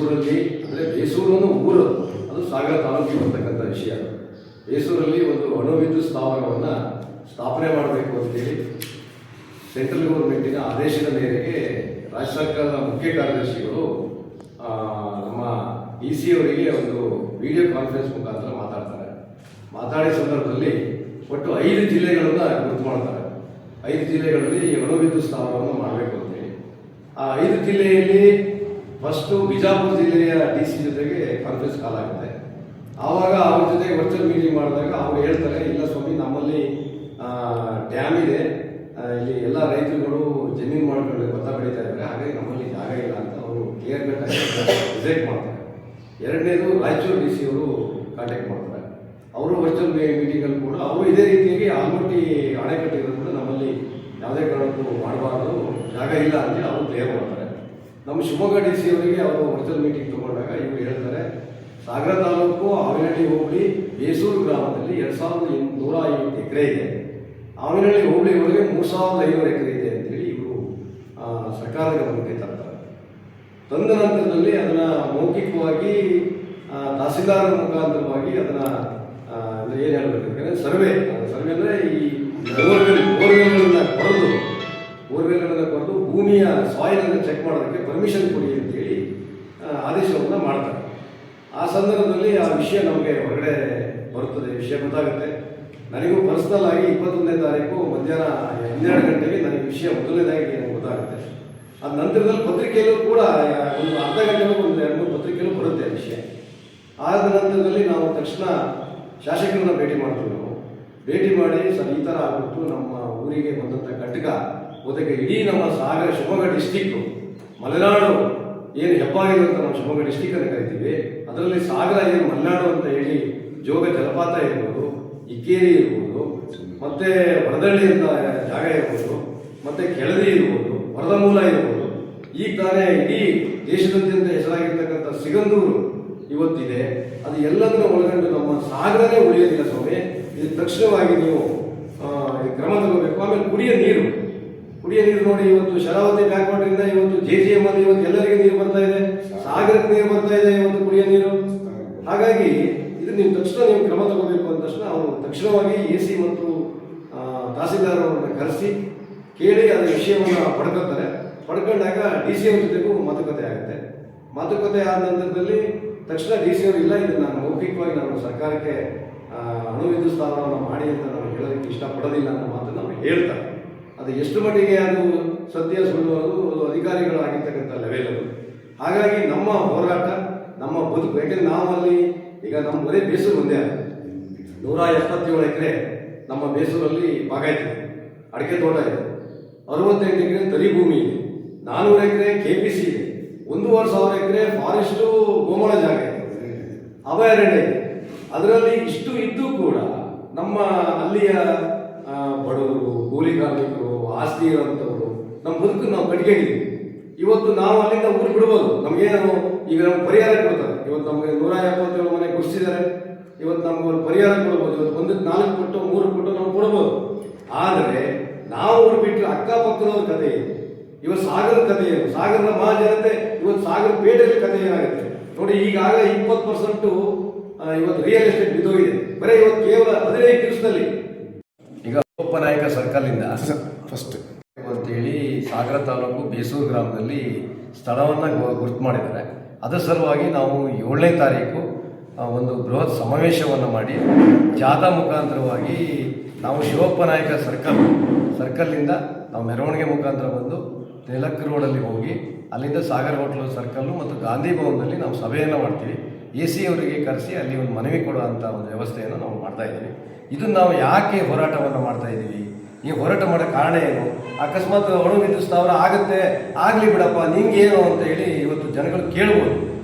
ಬೇಸೂರಲ್ಲಿ ಅಂದರೆ ಬೇಸೂರು ಅನ್ನೋ ಊರು ಅದು ಸಾಗರ ತಾಲೂಕಿಗೆ ಬರ್ತಕ್ಕಂಥ ವಿಷಯ. ಬೇಸೂರಲ್ಲಿ ಒಂದು ಅಣು ವಿದ್ಯುತ್ ಸ್ಥಾವರವನ್ನು ಸ್ಥಾಪನೆ ಮಾಡಬೇಕು ಅಂತೇಳಿ ಸೆಂಟ್ರಲ್ ಗೌರ್ಮೆಂಟಿನ ಆದೇಶದ ಮೇರೆಗೆ ರಾಜ್ಯ ಸರ್ಕಾರದ ಮುಖ್ಯ ಕಾರ್ಯದರ್ಶಿಗಳು ನಮ್ಮ DC ಅವರಿಗೆ ಒಂದು ವಿಡಿಯೋ ಕಾನ್ಫರೆನ್ಸ್ ಮುಖಾಂತರ ಮಾತಾಡಿದ ಸಂದರ್ಭದಲ್ಲಿ ಒಟ್ಟು 5 ಜಿಲ್ಲೆಗಳನ್ನು ಗುರುತು ಮಾಡ್ತಾರೆ. 5 ಜಿಲ್ಲೆಗಳಲ್ಲಿ ಅಣು ವಿದ್ಯುತ್ ಸ್ಥಾವರವನ್ನು ಮಾಡಬೇಕು ಅಂತೇಳಿ. ಆ 5 ಜಿಲ್ಲೆಯಲ್ಲಿ ಫಸ್ಟು ಬಿಜಾಪುರ ಜಿಲ್ಲೆಯ DC ಜೊತೆಗೆ ಕಾನ್ಫರೆನ್ಸ್ ಕಾಲ್ ಆಗುತ್ತೆ. ಆವಾಗ ಅವ್ರ ಜೊತೆಗೆ ವರ್ಚುವಲ್ ಮೀಟಿಂಗ್ ಮಾಡಿದಾಗ ಅವ್ರು ಹೇಳ್ತಾರೆ, ಇಲ್ಲ ಸ್ವಾಮಿ, ನಮ್ಮಲ್ಲಿ ಡ್ಯಾಮ್ ಇದೆ, ಇಲ್ಲಿ ಎಲ್ಲ ರೈತರುಗಳು ಜಮೀನು ಮಾಡ್ಕೊಂಡು ಭತ್ತ ಬೆಳೀತಾ ಇದ್ದಾರೆ, ಹಾಗಾಗಿ ನಮ್ಮಲ್ಲಿ ಜಾಗ ಇಲ್ಲ ಅಂತ ಅವರು ಕ್ಲಿಯರ್ ಕಟ್ಟಾಗಿ ರಿಜೆಕ್ಟ್ ಮಾಡ್ತಾರೆ. ಎರಡನೇದು ರಾಯಚೂರು DC ಅವರು ಕಾಂಟ್ಯಾಕ್ಟ್ ಮಾಡ್ತಾರೆ. ಅವರು ವರ್ಚುವಲ್ ಮೀಟಿಂಗಲ್ಲಿ ಕೂಡ ಅವರು ಇದೇ ರೀತಿಯಾಗಿ ಆಲ್ಮಟ್ಟಿ ಅಣೆಕಟ್ಟು ಇರೋದು ಕೂಡ ನಮ್ಮಲ್ಲಿ ಯಾವುದೇ ಕಾರಣಕ್ಕೂ ಮಾಡಬಾರ್ದು, ಜಾಗ ಇಲ್ಲ ಅಂತ ಅವರು ಕ್ಲಿಯರ್ ಮಾಡ್ತಾರೆ. ನಮ್ಮ ಶಿವಮೊಗ್ಗ DC ಅವರಿಗೆ ಅವರು ವರ್ಚುವಲ್ ಮೀಟಿಂಗ್ ತಗೊಂಡಾಗ ಇವರು ಹೇಳ್ತಾರೆ, ಸಾಗರ ತಾಲೂಕು ಆವಿನಹಳ್ಳಿ ಹೋಬಳಿ ಬೇಸೂರು ಗ್ರಾಮದಲ್ಲಿ 2150 ಎಕರೆ ಇದೆ, ಆವಿನಹಳ್ಳಿ ಹೋಬಳಿಯವರೆಗೆ 3500 ಎಕರೆ ಇದೆ ಅಂತೇಳಿ ಇವರು ಸರ್ಕಾರದ ಗಮನಕ್ಕೆ ತರ್ತಾರೆ. ತಂದ ನಂತರದಲ್ಲಿ ಅದನ್ನು ಮೌಖಿಕವಾಗಿ ತಹಸೀಲ್ದಾರ್ ಮುಖಾಂತರವಾಗಿ ಅದನ್ನು ಏನು ಹೇಳಬೇಕಂದ್ರೆ ಸರ್ವೆ ಅಂದರೆ ಈ ಬೋರ್ವೆಲ್ಗಳನ್ನು ಕೊರೆದು ಭೂಮಿಯ ಸಾಯಿಲನ್ನು ಚೆಕ್ ಮಾಡೋದಕ್ಕೆ ಪರ್ಮಿಷನ್ ಕೊಡಿ ಅಂತೇಳಿ ಆದೇಶವನ್ನು ಮಾಡ್ತಾರೆ. ಆ ಸಂದರ್ಭದಲ್ಲಿ ಆ ವಿಷಯ ನಮಗೆ ಹೊರಗಡೆ ಬರುತ್ತದೆ, ವಿಷಯ ಗೊತ್ತಾಗುತ್ತೆ. ನನಗೂ ಪರ್ಸನಲ್ ಆಗಿ 21ನೇ ತಾರೀಕು ಮಧ್ಯಾಹ್ನ 12 ಗಂಟೆಗೆ ನನಗೆ ವಿಷಯ ಮೊದಲನೇದಾಗಿ ನನಗೆ ಗೊತ್ತಾಗುತ್ತೆ. ಅದ ನಂತರದಲ್ಲಿ ಪತ್ರಿಕೆಯಲ್ಲೂ ಕೂಡ ಒಂದು ಅರ್ಧ ಗಂಟೆಗೂ ಒಂದು 2-3 ಪತ್ರಿಕೆಯಲ್ಲೂ ಬರುತ್ತೆ ವಿಷಯ. ಆದ ನಂತರದಲ್ಲಿ ನಾವು ತಕ್ಷಣ ಶಾಸಕರನ್ನ ಭೇಟಿ ಮಾಡ್ತೀವಿ. ನಾವು ಭೇಟಿ ಮಾಡಿ, ಸರ್ ಈ ಥರ ಆಗ್ಬಿಟ್ಟು ನಮ್ಮ ಊರಿಗೆ ಬಂದಂಥ ಘಟಕ ಜೊತೆಗೆ ಇಡೀ ನಮ್ಮ ಸಾಗರ ಶಿವಮೊಗ್ಗ ಡಿಸ್ಟಿಕ್ಕು ಮಲೆನಾಡು ಏನು ಹೆಪ್ಪಾಗಿದೆ ಅಂತ ನಾವು ಶಿವಮೊಗ್ಗ ಡಿಸ್ಟಿಕ್ ಅಂತ ಕರಿತೀವಿ, ಅದರಲ್ಲಿ ಸಾಗರ ಏನು ಮಲೆನಾಡು ಅಂತ ಹೇಳಿ ಜೋಗ ಜಲಪಾತ ಇರ್ಬೋದು, ಇಕ್ಕೇರಿ ಇರ್ಬೋದು, ಮತ್ತೆ ವರದಳ್ಳಿ ಅಂತ ಜಾಗ ಇರ್ಬೋದು, ಮತ್ತೆ ಕೆಳದಿ ಇರ್ಬೋದು, ವರದಮೂಲ ಇರ್ಬೋದು, ಈಗ ತಾನೇ ಇಡೀ ದೇಶದಾದ್ಯಂತ ಹೆಸರಾಗಿರ್ತಕ್ಕಂಥ ಸಿಗಂದೂರು ಇವತ್ತಿದೆ. ಅದು ಎಲ್ಲದನ್ನು ಒಳಗೊಂಡು ನಮ್ಮ ಸಾಗರನೇ ಉಳಿಯೋದಿಲ್ಲ ಸ್ವಾಮಿ, ಇದು ತಕ್ಷಣವಾಗಿ ನೀವು ಕ್ರಮ ತಗೋಬೇಕು. ಆಮೇಲೆ ಕುಡಿಯೋ ನೀರು ನೋಡಿ, ಇವತ್ತು ಶರಾವತಿ ಬ್ಯಾಕ್ವಾಟರಿಂದ ಇವತ್ತು JGM ಅಲ್ಲಿ ಇವತ್ತು ಎಲ್ಲರಿಗೆ ನೀರು ಬರ್ತಾ ಇದೆ, ಸಾಗರಕ್ಕೆ ನೀರು ಬರ್ತಾ ಇದೆ ಇವತ್ತು ಕುಡಿಯೋ ನೀರು. ಹಾಗಾಗಿ ಇದು ನೀವು ತಕ್ಷಣ ಕ್ರಮ ತಗೋಬೇಕು ಅಂದ ತಕ್ಷಣ ಅವರು ತಕ್ಷಣವಾಗಿ AC ಮತ್ತು ತಹಸೀಲ್ದಾರ್ ಅವರನ್ನ ಕರೆಸಿ ಕೇಳಿ ಅದರ ವಿಷಯವನ್ನು ಪಡ್ಕೊಂಡಾಗ DC ಅವ್ರ ಜೊತೆಗೂ ಮಾತುಕತೆ ಆಗುತ್ತೆ. ಮಾತುಕತೆ ಆದ ನಂತರದಲ್ಲಿ ತಕ್ಷಣ DC ಅವರು ಇಲ್ಲ, ಇದು ನಾನು ಮೌಖಿಕವಾಗಿ ನಾನು ಸರ್ಕಾರಕ್ಕೆ ಅಣು ವಿದ್ಯುತ್ ಸ್ಥಾವರವನ್ನು ಮಾಡಿ ಅಂತ ನಾವು ಹೇಳೋದಕ್ಕೆ ಇಷ್ಟಪಡೋದಿಲ್ಲ ಅನ್ನೋ ಮಾತನ್ನು ನಾವು ಹೇಳ್ತಾರೆ. ಅದು ಎಷ್ಟು ಮಟ್ಟಿಗೆ ಅದು ಸತ್ಯ ಸುಳ್ಳು ಅದು ಅಧಿಕಾರಿಗಳಾಗಿರ್ತಕ್ಕಂಥ ಲೆವೆಲ್ ಅದು. ಹಾಗಾಗಿ ನಮ್ಮ ಹೋರಾಟ, ನಮ್ಮ ಬದುಕು, ಯಾಕೆಂದ್ರೆ ನಾವಲ್ಲಿ ಈಗ ನಮ್ಮ ಬರೀ ಬೇಸೂರು ಒಂದೇ ಆಗಿದೆ, 177 ಎಕರೆ ನಮ್ಮ ಬೇಸೂರಲ್ಲಿ ಬಾಗಾಯ್ತು ಅಡಿಕೆ ತೋಟ ಇದೆ, 68 ಎಕರೆ ತರಿ ಭೂಮಿ ಇದೆ, 400 ಎಕರೆ KPC ಇದೆ, 1,500 ಎಕರೆ ಫಾರೆಸ್ಟು ಗೋಮಾಳ ಜಾಗ ಇದೆ, ಅಭಯಾರಣ್ಯ ಇದೆ. ಅದರಲ್ಲಿ ಇಷ್ಟು ಇದ್ದು ಕೂಡ ನಮ್ಮ ಅಲ್ಲಿಯ ಬಡವರು, ಕೂಲಿ ಕಾರ್ಮಿಕರು, ಆಸ್ತಿ ಇರೋಂಥವ್ರು ನಮ್ಮ ಬದುಕು ನಾವು ಕಟ್ಕೊಂಡಿದ್ದೀವಿ. ಇವತ್ತು ನಾವು ಅಲ್ಲಿಂದ ಊರು ಬಿಡ್ಬೋದು, ನಮಗೇನು ಈಗ ನಮ್ಗೆ ಪರಿಹಾರ ಕೊಡ್ತಾರೆ. ಇವತ್ತು ನಮಗೆ 177 ಮನೆ ಗುಡಿಸಿದ್ದಾರೆ, ಇವತ್ತು ನಮ್ಗೆ ಒಂದು ಪರಿಹಾರ ಕೊಡ್ಬೋದು. ಇವತ್ತು 1ಕ್ಕೆ 4 ಕೊಟ್ಟು 3 ಕೊಟ್ಟು ನಾವು ಕೊಡ್ಬೋದು. ಆದರೆ ನಾವು ಊರು ಬಿಟ್ಟರೆ ಅಕ್ಕಪಕ್ಕದವ್ರ ಕಥೆ ಇದೆ. ಇವತ್ತು ಸಾಗರದ ಕಥೆ ಏನು, ಸಾಗರದ ಮಹಾಜನತೆ ಇವತ್ತು ಸಾಗರ ಪೇಟೆಯಲ್ಲಿ ಕಥೆ ಏನಾಗುತ್ತೆ ನೋಡಿ. ಈಗಾಗಲೇ 20% ಇವತ್ತು ರಿಯಲ್ ಎಸ್ಟೇಟ್ ಬಿದ್ದೋಗಿದೆ, ಬರೀ ಇವತ್ತು ಕೇವಲ 15 ದಿವಸದಲ್ಲಿ. ಈಗ ಉಪನಾಯಕ ಸರ್ಕಲ್ನಿಂದ ಫಸ್ಟ್ ಅಂತೇಳಿ ಸಾಗರ ತಾಲೂಕು ಬೇಸೂರು ಗ್ರಾಮದಲ್ಲಿ ಸ್ಥಳವನ್ನು ಗುರುತು ಮಾಡಿದ್ದಾರೆ. ಅದರ ಸಲುವಾಗಿ ನಾವು 7ನೇ ತಾರೀಕು ಒಂದು ಬೃಹತ್ ಸಮಾವೇಶವನ್ನು ಮಾಡಿ ಜಾಥಾ ಮುಖಾಂತರವಾಗಿ ನಾವು ಶಿವಪ್ಪ ನಾಯಕ ಸರ್ಕಲ್ನಿಂದ ನಾವು ಮೆರವಣಿಗೆ ಮುಖಾಂತರ ಬಂದು ತಿಲಕ್ ರೋಡಲ್ಲಿ ಹೋಗಿ ಅಲ್ಲಿಂದ ಸಾಗರ್ ಹೋಟ್ಲು ಸರ್ಕಲ್ಲು ಮತ್ತು ಗಾಂಧಿ ಭವನದಲ್ಲಿ ನಾವು ಸಭೆಯನ್ನು ಮಾಡ್ತೀವಿ. AC ಅವರಿಗೆ ಕರೆಸಿ ಅಲ್ಲಿ ಒಂದು ಮನವಿ ಕೊಡುವಂಥ ಒಂದು ವ್ಯವಸ್ಥೆಯನ್ನು ನಾವು ಮಾಡ್ತಾ ಇದ್ದೀವಿ. ಇದನ್ನು ನಾವು ಯಾಕೆ ಹೋರಾಟವನ್ನು ಮಾಡ್ತಾ ಇದ್ದೀವಿ, ಈ ಹೋರಾಟ ಮಾಡೋ ಕಾರಣ ಏನು, ಅಕಸ್ಮಾತ್ ಅಣು ವಿದ್ಯುತ್ ಸ್ಥಾವರ ಆಗುತ್ತೆ, ಆಗಲಿ ಬಿಡಪ್ಪ ನಿಂಗೇನು ಅಂತ ಹೇಳಿ ಇವತ್ತು ಜನಗಳು ಕೇಳ್ಬೋದು.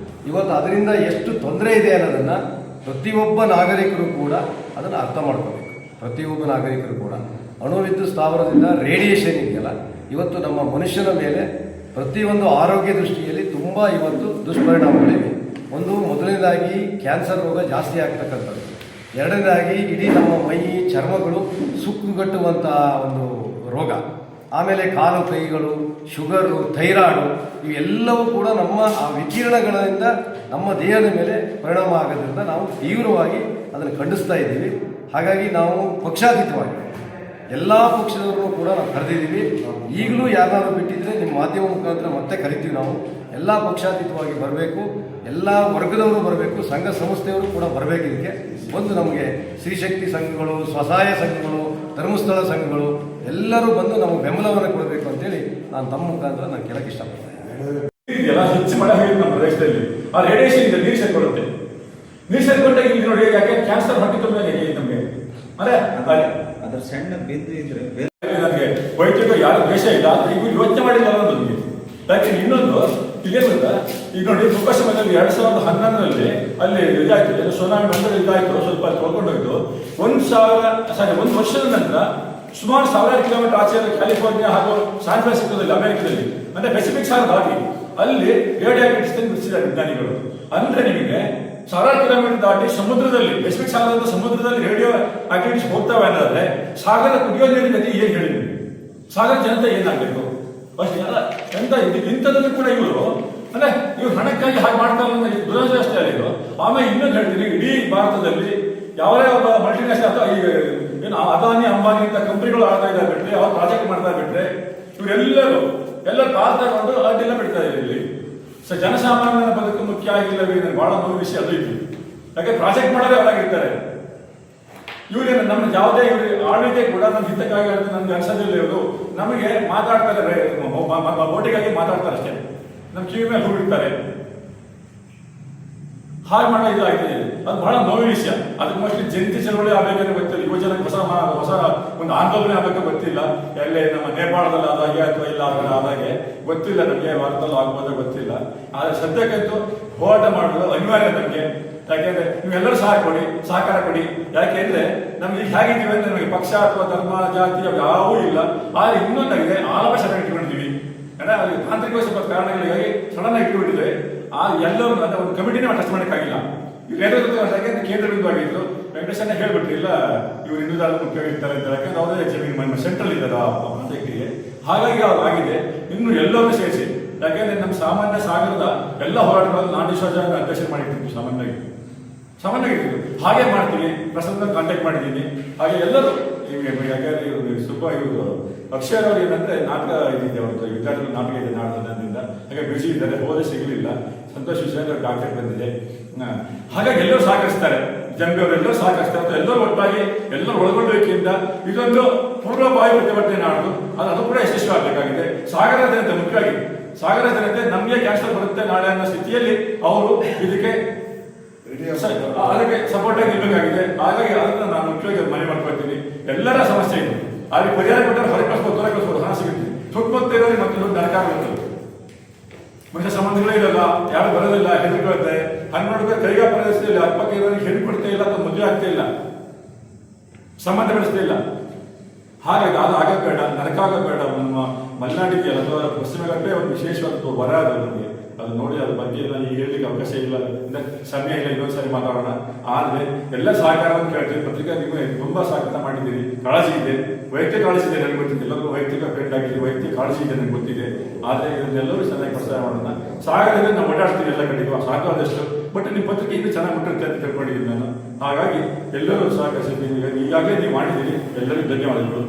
ಇವತ್ತು ಅದರಿಂದ ಎಷ್ಟು ತೊಂದರೆ ಇದೆ ಅನ್ನೋದನ್ನು ಪ್ರತಿಯೊಬ್ಬ ನಾಗರಿಕರು ಕೂಡ ಅದನ್ನು ಅರ್ಥ ಮಾಡ್ಕೋಬೇಕು. ಪ್ರತಿಯೊಬ್ಬ ನಾಗರಿಕರು ಕೂಡ ಅಣು ವಿದ್ಯುತ್ ಸ್ಥಾವರದಿಂದ ರೇಡಿಯೇಷನ್ ಇದೆಯಲ್ಲ, ಇವತ್ತು ನಮ್ಮ ಮನುಷ್ಯನ ಮೇಲೆ ಪ್ರತಿಯೊಂದು ಆರೋಗ್ಯ ದೃಷ್ಟಿಯಲ್ಲಿ ತುಂಬ ಇವತ್ತು ದುಷ್ಪರಿಣಾಮಗಳಿವೆ. ಒಂದು ಮೊದಲನೇದಾಗಿ ಕ್ಯಾನ್ಸರ್ ರೋಗ ಜಾಸ್ತಿ ಆಗ್ತಕ್ಕಂಥದ್ದು, ಎರಡನೇದಾಗಿ ಇಡೀ ನಮ್ಮ ಮೈ ಚರ್ಮಗಳು ಸುಕ್ಕುಗಟ್ಟುವಂಥ ಒಂದು ರೋಗ, ಆಮೇಲೆ ಕಾಲು ಕೈಗಳು ಶುಗರು, ಥೈರಾಯ್ಡು ಇವೆಲ್ಲವೂ ಕೂಡ ನಮ್ಮ ಆ ವಿಕಿರಣಗಳಿಂದ ನಮ್ಮ ದೇಹದ ಮೇಲೆ ಪರಿಣಾಮ ಆಗೋದ್ರಿಂದ ನಾವು ತೀವ್ರವಾಗಿ ಅದನ್ನು ಖಂಡಿಸ್ತಾ ಇದ್ದೀವಿ. ಹಾಗಾಗಿ ನಾವು ಪಕ್ಷಾತೀತವಾಗಿ ಎಲ್ಲ ಪಕ್ಷದವರನ್ನು ಕೂಡ ನಾವು ಕರೆದಿದ್ದೀವಿ. ಈಗಲೂ ಯಾರಾದರೂ ಬಿಟ್ಟಿದ್ರೆ ನಿಮ್ಮ ಮಾಧ್ಯಮ ಮುಖಾಂತರ ಮತ್ತೆ ಕರಿತೀವಿ. ನಾವು ಎಲ್ಲ ಪಕ್ಷಾತೀತವಾಗಿ ಬರಬೇಕು, ಎಲ್ಲ ವರ್ಗದವರು ಬರಬೇಕು, ಸಂಘ ಸಂಸ್ಥೆಯವರು ಕೂಡ ಬರಬೇಕು. ಇದಕ್ಕೆ ಬಂದು ನಮಗೆ ಸ್ತ್ರೀಶಕ್ತಿ ಸಂಘಗಳು, ಸ್ವಸಹಾಯ ಸಂಘಗಳು, ಧರ್ಮಸ್ಥಳ ಸಂಘಗಳು ಎಲ್ಲರೂ ಬಂದು ನಮಗೆ ಬೆಂಬಲವನ್ನು ಕೊಡಬೇಕು ಅಂತೇಳಿ ನಾನು ತಮ್ಮ ಮುಖಾಂತರ ನಾನು ಕೇಳಕ್ಕೆ ಇಷ್ಟಪಡ್ತೇನೆ. ಹೆಚ್ಚು ಮಳೆ ಆಗಿದೆ ನಮ್ಮ ಪ್ರದೇಶದಲ್ಲಿ. ಆ ರೇಡಿಯೇಷನ್ ಇಂದ ನೀರು ಸೇರ್ಕೊಳ್ಳುತ್ತೆ. ನೀರು ಸೇರ್ಕೊಂಡಾಗ ಇಲ್ಲಿ ನೋಡಿ ಯಾಕೆ ಕ್ಯಾನ್ಸರ್ ಹೊಟ್ಟೆ ತುಂಬ ನಮಗೆ ಅದರ ಸಣ್ಣ ಬಿಂದು ಇದ್ರೆ ನನಗೆ ವೈದ್ಯಕ ಯಾರು ದ್ವೇಷ ಇಲ್ಲ. ಈಗ ಯೋಚನೆ ಮಾಡಿಲ್ಲ ನನಗೆ. ಯಾಕೆ ಇನ್ನೊಂದು ಇದೇನು ಗೊತ್ತಾ, ಈಗ ನೋಡಿ ಫುಕುಶಿಮಾದಲ್ಲಿ 2011ರಲ್ಲಿ ಅಲ್ಲಿ ಇದಾಯ್ತು, ಸುನಾಮಿ ಬಂದರೆ ಇದಾಯ್ತು, ಸ್ವಲ್ಪ ತೊಳ್ಕೊಂಡೋಯ್ತು. 1 ವರ್ಷದ ನಂತರ ಸುಮಾರು 1000 ಕಿಲೋಮೀಟರ್ ಆಚೆ ಕ್ಯಾಲಿಫೋರ್ನಿಯಾ ಹಾಗೂ ಸ್ಯಾನ್ ಫ್ರಾನ್ಸಿಸ್ಕೋದಲ್ಲಿ ಅಮೆರಿಕದಲ್ಲಿ ಅಂದ್ರೆ ಪೆಸಿಫಿಕ್ ಸಾಗರ ದಾಟಿ ಅಲ್ಲಿ ರೇಡಿಯೋ ಆಕ್ಟಿವಿಟೀಸ್ ಬಿಡಿಸಿದ್ದಾರೆ ವಿಜ್ಞಾನಿಗಳು. ಅಂದ್ರೆ ನಿಮಗೆ 1000 ಕಿಲೋಮೀಟರ್ ದಾಟಿ ಸಮುದ್ರದಲ್ಲಿ, ಪೆಸಿಫಿಕ್ ಸಾಗರದ ಸಮುದ್ರದಲ್ಲಿ ರೇಡಿಯೋ ಆಕ್ಟಿವಿಟೀಸ್ ಹೋಗ್ತಾವೆ ಅನ್ನೋದ್ರೆ ಸಾಗರ ಕುಡಿಯೋ ನೀರಿನ ಗತಿ ಏನ್ ಹೇಳಿದ್ವಿ, ಸಾಗರ ಜನತೆ ಏನಾಗಬೇಕು ಅಷ್ಟೇ ಅಲ್ಲ. ಎಂತ ಇಂಥದನ್ನು ಕೂಡ ಇವರು ಅಂದ್ರೆ ಇವ್ರು ಹಣಕ್ಕಾಗಿ ಹಾಗೆ ಮಾಡ್ತಾರೆ ಅನ್ನೋ ದುರಾಜ ಅಷ್ಟೇ ಅಲ್ಲ. ಆಮೇಲೆ ಇನ್ನೊಂದು ಹೇಳ್ತೀನಿ, ಇಡೀ ಭಾರತದಲ್ಲಿ ಯಾವುದೇ ಒಬ್ಬ ಮಲ್ಟಿನ್ಯಾಷನಲ್ ಅಥವಾ ಈಗ ಏನು ಅದಾನಿ ಅಂಬಾನಿ ಅಂತ ಕಂಪನಿಗಳು ಆಡ್ತಾ ಇದ್ದಾರೆ ಬಿಟ್ರೆ, ಅವ್ರು ಪ್ರಾಜೆಕ್ಟ್ ಮಾಡ್ತಾ ಬಿಟ್ರೆ ಇವರೆಲ್ಲರೂ ಕಾಲ್ ತಗೊಂಡು ಅದೆಲ್ಲ ಬಿಡ್ತಾ ಇದ್ದಾರೆ ಇಲ್ಲಿ. ಜನಸಾಮಾನ್ಯರ ಬದುಕು ಮುಖ್ಯ ಆಗಿಲ್ಲವೇ, ಬಹಳ ನೋವು ವಿಷಯ ಅದು ಇತ್ತು. ಯಾಕೆ ಪ್ರಾಜೆಕ್ಟ್ ಮಾಡೋದೇ ಅವರಾಗಿರ್ತಾರೆ. ಇವರೇನು ನಮ್ಮ ಯಾವುದೇ ಇವರು ಆಳ್ವಿಕೆ ಕೂಡ ನಮ್ಮ ಹಿತಕ್ಕಾಗಿ ನಮ್ಗೆ ಅನ್ಸೋದಿಲ್ಲ. ಇವರು ನಮಗೆ ಮಾತಾಡ್ತಾರೆ, ಓಟಿಗಾಗಿ ಮಾತಾಡ್ತಾರೆ ಅಷ್ಟೇ, ನಮ್ಮ ಕಿವಿ ಮೇಲೆ ಹೂಬಿಡ್ತಾರೆ. ಹಾಗೆ ಮಾಡೋ ಇದಾಗ್ತದೆ. ಅದು ಬಹಳ ನೋವು ವಿಷಯ. ಅದಕ್ಕೆ ಮೋಸ್ಟ್ಲಿ ಜಂಟಿ ಚಳವಳಿ ಆಗ್ಬೇಕಂತ ಗೊತ್ತಿಲ್ಲ, ಯುವಜನಕ್ಕೆ ಹೊಸ ಒಂದು ಆಂದೋಲನೆ ಆಗಬೇಕು ಗೊತ್ತಿಲ್ಲ. ಎಲ್ಲೇ ನಮ್ಮ ನೇಪಾಳದಲ್ಲಿ ಆದಾಗೆ ಅಥವಾ ಇಲ್ಲ ಆದಾಗೆ ಗೊತ್ತಿಲ್ಲ, ನಮಗೆ ಭಾರತದಲ್ಲಿ ಆಗ್ಬೋದ ಗೊತ್ತಿಲ್ಲ. ಆದ್ರೆ ಸದ್ಯಕ್ಕಂತೂ ಹೋರಾಟ ಮಾಡೋದು ಅನಿವಾರ್ಯ ನಮಗೆ. ಯಾಕೆಂದ್ರೆ ನೀವೆಲ್ಲರೂ ಸಹಕಾರ ಕೊಡಿ. ಯಾಕೆಂದ್ರೆ ನಮ್ಗೆ ಈಗ ಹೇಗಿದ್ದೀವಿ ಅಂದ್ರೆ ನಮಗೆ ಪಕ್ಷ ಅಥವಾ ಧರ್ಮ ಜಾತಿ ಯಾವೂ ಇಲ್ಲ. ಆದ್ರೆ ಇನ್ನೊಂದಾಗಿದೆ, ಆಲೋಚನೆ ಇಟ್ಕೊಂಡಿದ್ದೀವಿ. ಅಂದ್ರೆ ಅಲ್ಲಿ ತಾಂತ್ರಿಕ ಸ್ವಲ್ಪ ಕಾರಣಗಳಿಗಾಗಿ ಸಡನ್ ಆಗಿ ಇಟ್ಕೊಂಡಿದ್ರೆ ಎಲ್ಲರೂ ಅಂದ್ರೆ ಒಂದು ಕಮಿಟಿನೇ ಟಚ್ ಮಾಡೋಕ್ಕಾಗಿಲ್ಲ. ಈ ನೇತೃತ್ವ ಕೇಂದ್ರ ಬಿಂದುವಾಗಿದ್ರು. ವೆಂಕಟೇಶನ್ನ ಹೇಳ್ಬಿಟ್ರಿಲ್ಲ, ಇವರು ಹಿಂದೂದಾರ ಮುಖ್ಯವಾಗಿರ್ತಾರೆ ಅಂತ. ಯಾಕಂದ್ರೆ ಅವರೇ ಜಮೀನು ಸೆಂಟ್ರಲ್ ಇದ್ದಾರೆ ಆ ಪಂಚಾಯತಿಗೆ. ಹಾಗಾಗಿ ಅವ್ರು ಆಗಿದೆ. ಇನ್ನು ಎಲ್ಲರೂ ಸೇರಿಸಿ, ಯಾಕೆಂದ್ರೆ ನಮ್ಮ ಸಾಮಾನ್ಯ ಸಾಗರದ ಎಲ್ಲ ಹೋರಾಟಗಳಲ್ಲಿ ನಾನು ವಿಶ್ವಾಸ ಅಧ್ಯಕ್ಷ ಮಾಡಿರ್ತೀವಿ. ಸಾಮಾನ್ಯವಾಗಿರ್ತೀವಿ ಹಾಗೆ ಮಾಡ್ತೀವಿ. ಪ್ರಸನ್ನ ಕಾಂಟ್ಯಾಕ್ಟ್ ಮಾಡಿದ್ದೀನಿ. ಹಾಗೆ ಎಲ್ಲರೂ ಯಾಕಂದ್ರೆ ಇವರು ಅಕ್ಷರ ಅವರು ಏನಂದ್ರೆ ನಾಟಕ ಇದಿದೆ, ಅವ್ರದ್ದು ವಿದ್ಯಾರ್ಥಿಗಳು ನಾಟಕ ಇದೆ ನಾಡದಿಂದ. ಹಾಗೆ ಬಿಸಿ ಇದ್ದಾರೆ, ಹೋದ್ರೆ ಸಿಗಲಿಲ್ಲ. ಸಂತೋಷ ವಿಷಯ ಡಾಕ್ಟರ್ ಬಂದಿದೆ. ಹಾಗಾಗಿ ಎಲ್ಲರೂ ಸಹಕರಿಸ್ತಾರೆ, ಜಂಬಿಯವರೆಲ್ಲರೂ ಸಹಕರಿಸ್ತಾರೆ. ಎಲ್ಲರೂ ಒಟ್ಟಾಗಿ ಎಲ್ಲರೂ ಒಳಗೊಳ್ಳುವಿಕೆಯಿಂದ ಇದೊಂದು ಪೂರ್ವಭಾವಿ ಪ್ರತಿಭಟನೆ ನಾಡು. ಅದು ಕೂಡ ಯಶಸ್ವಿ ಆಗಬೇಕಾಗಿದೆ. ಸಾಗರ ಜನತೆ ಮುಖ್ಯವಾಗಿ, ಸಾಗರ ಜನತೆ ನಮಗೆ ಕ್ಯಾನ್ಸರ್ ಬರುತ್ತೆ ನಾಳೆ ಅನ್ನೋ ಸ್ಥಿತಿಯಲ್ಲಿ ಅವರು ಅದಕ್ಕೆ ಸಪೋರ್ಟ್ ಆಗಿ ನಿಲ್ಬೇಕಾಗಿದೆ. ಹಾಗಾಗಿ ಅದನ್ನ ನಾನು ಮುಖ್ಯವಾಗಿ ಮನೆ ಮಾಡ್ಕೊಳ್ತೀನಿ. ಎಲ್ಲರ ಸಮಸ್ಯೆ ಇದೆ, ಅಲ್ಲಿ ಪರಿಹಾರ ಕೊಟ್ಟರೆ ಹೊರಗೆ ಕಳಿಸ್ಬೋದು, ಹಣ ಸಿಗುತ್ತೆ. ಸುತ್ತಮುತ್ತ ಇರೋರಿಗೆ ಮತ್ತೆ ನರಕ ಆಗುತ್ತೆ. ಮನುಷ್ಯ ಸಂಬಂಧಗಳೇ ಇರಲ್ಲ, ಯಾರು ಬರೋದಿಲ್ಲ, ಹೆದರ್ಕೊಳ್ತಾರೆ. ಹಂಗೆ ನೋಡಿದ್ರೆ ಕೈಗಾ ಪ್ರದೇಶದಲ್ಲಿ ಅಕ್ಕಪಕ್ಕ ಇರೋರಿಗೆ ಹೆಣ್ಣು ಕೊಡ್ತಾ ಇಲ್ಲ ಅಥವಾ ಮದುವೆ ಆಗ್ತಾ ಇಲ್ಲ, ಸಂಬಂಧ ಬೆಳೆಸ್ತಾ ಇಲ್ಲ. ಹಾಗಾಗಿ ಅದು ಆಗಬೇಡ, ನರಕ ಆಗಬೇಡ. ನಮ್ಮ ಮಲೆನಾಡಿದೆಯಲ್ಲ ಅಥವಾ ಪಶ್ಚಿಮ ಘಟ್ಟ ಒಂದು ವಿಶೇಷವಾದ ವರ ಅದು ನಮಗೆ. ಅದು ನೋಡಿ ಅದ್ರ ಬಗ್ಗೆ ನಾನು ಈಗ ಹೇಳಲಿಕ್ಕೆ ಅವಕಾಶ ಇಲ್ಲ, ಸಮಯ ಇಲ್ಲ. ಇನ್ನೊಂದ್ಸರಿ ಮಾತಾಡೋಣ. ಆದ್ರೆ ಎಲ್ಲ ಸಹಕಾರವನ್ನು ಕೇಳ್ತೀನಿ. ಪತ್ರಿಕಾ ನಿಮಗೆ ತುಂಬಾ ಸಹಕಾರ ಮಾಡಿದ್ದೀರಿ, ಕಾಳಜಿ ಇದೆ, ವೈಯಕ್ತಿಕ ಕಾಳಜಿ ಇದೆ ನನಗೆ ಗೊತ್ತಿದೆ. ಎಲ್ಲರಿಗೂ ವೈಯಕ್ತಿಕ ಫ್ರೆಂಡ್ ಆಗಿದೆ, ವೈಯಕ್ತಿಕ ಕಾಳಜಿ ಇದೆ ನನಗೆ ಗೊತ್ತಿದೆ. ಆದ್ರೆ ಇದನ್ನೆಲ್ಲರೂ ಚೆನ್ನಾಗಿ ಪ್ರಚಾರ ಮಾಡೋಣ. ಸಾಗರದಲ್ಲಿ ನಾವು ಓಡಾಡ್ತೀವಿ ಎಲ್ಲ ಕಡೆಗೂ, ಸಾಕಾದಷ್ಟು. ಬಟ್ ನಿಮ್ಮ ಪತ್ರಿಕೆ ಇನ್ನೂ ಚೆನ್ನಾಗಿ ಮುಟ್ಟಿರುತ್ತೆ ಅಂತ ತಿಳ್ಕೊಂಡಿದ್ದೀನಿ ನಾನು. ಹಾಗಾಗಿ ಎಲ್ಲರೂ ಸಹಕರಿಸಿದ್ದೀನಿ. ಈಗಾಗಲೇ ನೀವು ಮಾಡಿದ್ದೀರಿ, ಎಲ್ಲರಿಗೂ ಧನ್ಯವಾದಗಳು.